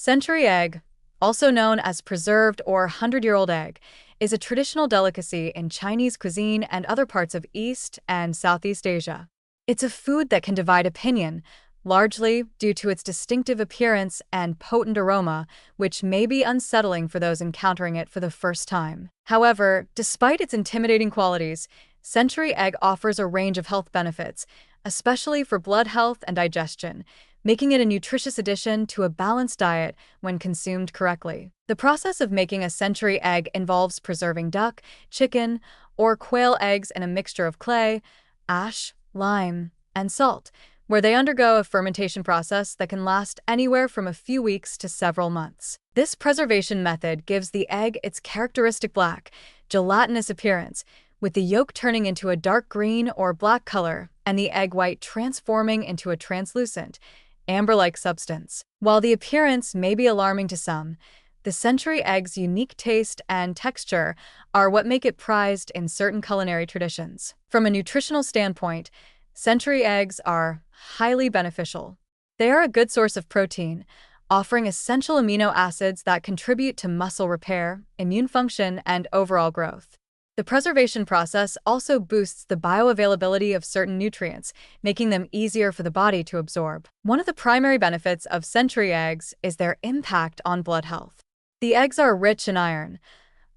Century egg, also known as preserved or 100-year-old egg, is a traditional delicacy in Chinese cuisine and other parts of East and Southeast Asia. It's a food that can divide opinion, largely due to its distinctive appearance and potent aroma, which may be unsettling for those encountering it for the first time. However, despite its intimidating qualities, century egg offers a range of health benefits, especially for blood health and digestion, making it a nutritious addition to a balanced diet when consumed correctly. The process of making a century egg involves preserving duck, chicken, or quail eggs in a mixture of clay, ash, lime, and salt, where they undergo a fermentation process that can last anywhere from a few weeks to several months. This preservation method gives the egg its characteristic black, gelatinous appearance, with the yolk turning into a dark green or black color and the egg white transforming into a translucent, amber-like substance. While the appearance may be alarming to some, the century egg's unique taste and texture are what make it prized in certain culinary traditions. From a nutritional standpoint, century eggs are highly beneficial. They are a good source of protein, offering essential amino acids that contribute to muscle repair, immune function, and overall growth. The preservation process also boosts the bioavailability of certain nutrients, making them easier for the body to absorb. One of the primary benefits of century eggs is their impact on blood health. The eggs are rich in iron,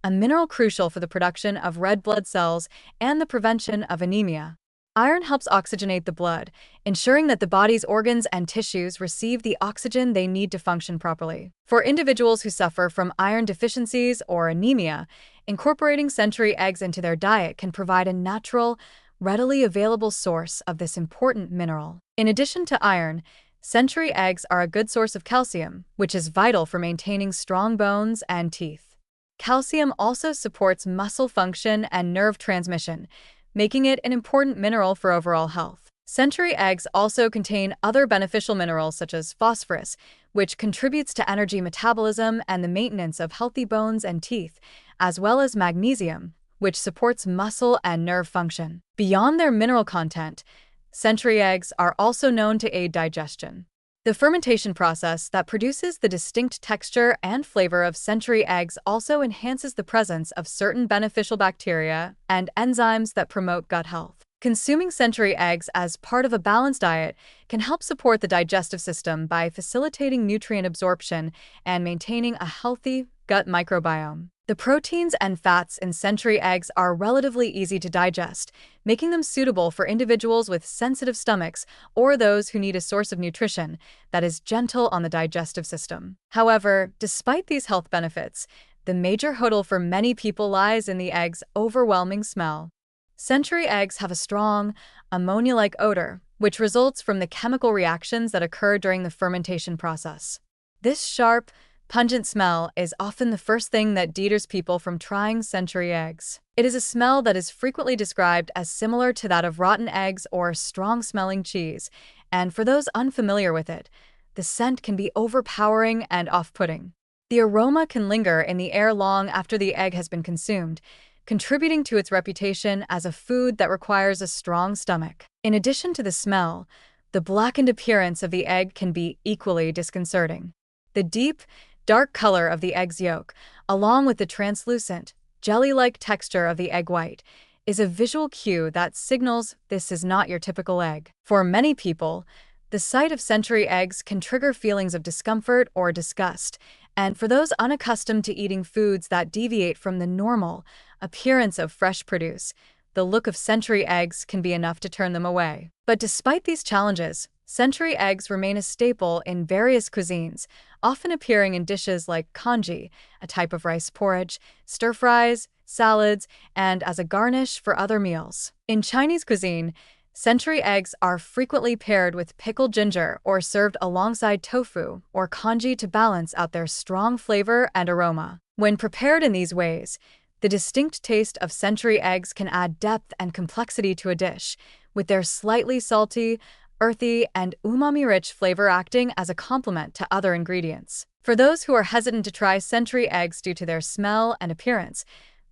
a mineral crucial for the production of red blood cells and the prevention of anemia. Iron helps oxygenate the blood, ensuring that the body's organs and tissues receive the oxygen they need to function properly. For individuals who suffer from iron deficiencies or anemia, incorporating century eggs into their diet can provide a natural, readily available source of this important mineral. In addition to iron, century eggs are a good source of calcium, which is vital for maintaining strong bones and teeth. Calcium also supports muscle function and nerve transmission, making it an important mineral for overall health. Century eggs also contain other beneficial minerals such as phosphorus, which contributes to energy metabolism and the maintenance of healthy bones and teeth, as well as magnesium, which supports muscle and nerve function. Beyond their mineral content, century eggs are also known to aid digestion. The fermentation process that produces the distinct texture and flavor of century eggs also enhances the presence of certain beneficial bacteria and enzymes that promote gut health. Consuming century eggs as part of a balanced diet can help support the digestive system by facilitating nutrient absorption and maintaining a healthy gut microbiome. The proteins and fats in century eggs are relatively easy to digest, making them suitable for individuals with sensitive stomachs or those who need a source of nutrition that is gentle on the digestive system. However, despite these health benefits, the major hurdle for many people lies in the egg's overwhelming smell. Century eggs have a strong, ammonia-like odor, which results from the chemical reactions that occur during the fermentation process. This sharp, pungent smell is often the first thing that deters people from trying century eggs. It is a smell that is frequently described as similar to that of rotten eggs or strong-smelling cheese, and for those unfamiliar with it, the scent can be overpowering and off-putting. The aroma can linger in the air long after the egg has been consumed, contributing to its reputation as a food that requires a strong stomach. In addition to the smell, the blackened appearance of the egg can be equally disconcerting. The deep, dark color of the egg's yolk, along with the translucent, jelly-like texture of the egg white, is a visual cue that signals this is not your typical egg. For many people, the sight of century eggs can trigger feelings of discomfort or disgust, and for those unaccustomed to eating foods that deviate from the normal appearance of fresh produce, the look of century eggs can be enough to turn them away. But despite these challenges, century eggs remain a staple in various cuisines, often appearing in dishes like congee, a type of rice porridge, stir-fries, salads, and as a garnish for other meals. In Chinese cuisine, century eggs are frequently paired with pickled ginger or served alongside tofu or congee to balance out their strong flavor and aroma. When prepared in these ways, the distinct taste of century eggs can add depth and complexity to a dish, with their slightly salty, earthy, and umami-rich flavor acting as a complement to other ingredients. For those who are hesitant to try century eggs due to their smell and appearance,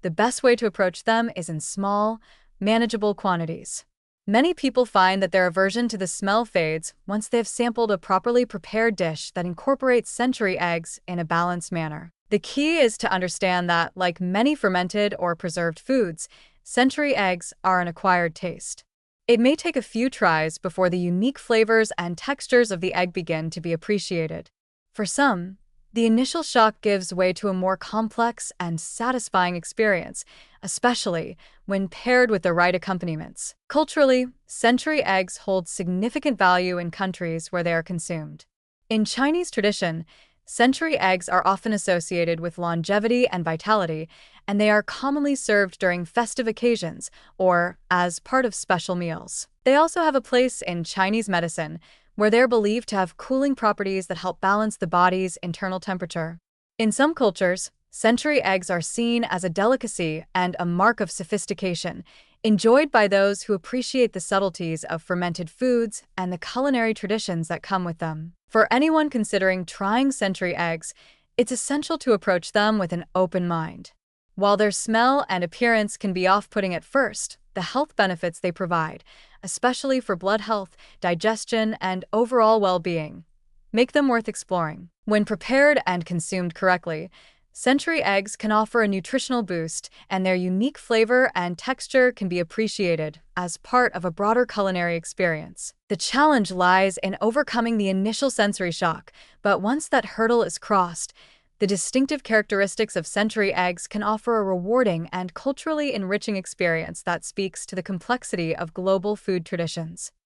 the best way to approach them is in small, manageable quantities. Many people find that their aversion to the smell fades once they have sampled a properly prepared dish that incorporates century eggs in a balanced manner. The key is to understand that, like many fermented or preserved foods, century eggs are an acquired taste. It may take a few tries before the unique flavors and textures of the egg begin to be appreciated. For some, the initial shock gives way to a more complex and satisfying experience, especially when paired with the right accompaniments. Culturally, century eggs hold significant value in countries where they are consumed. In Chinese tradition, century eggs are often associated with longevity and vitality, and they are commonly served during festive occasions or as part of special meals. They also have a place in Chinese medicine, where they're believed to have cooling properties that help balance the body's internal temperature. In some cultures, century eggs are seen as a delicacy and a mark of sophistication, enjoyed by those who appreciate the subtleties of fermented foods and the culinary traditions that come with them. For anyone considering trying century eggs, it's essential to approach them with an open mind. While their smell and appearance can be off-putting at first, the health benefits they provide, especially for blood health, digestion, and overall well-being, make them worth exploring. When prepared and consumed correctly, century eggs can offer a nutritional boost, and their unique flavor and texture can be appreciated as part of a broader culinary experience. The challenge lies in overcoming the initial sensory shock, but once that hurdle is crossed, the distinctive characteristics of century eggs can offer a rewarding and culturally enriching experience that speaks to the complexity of global food traditions.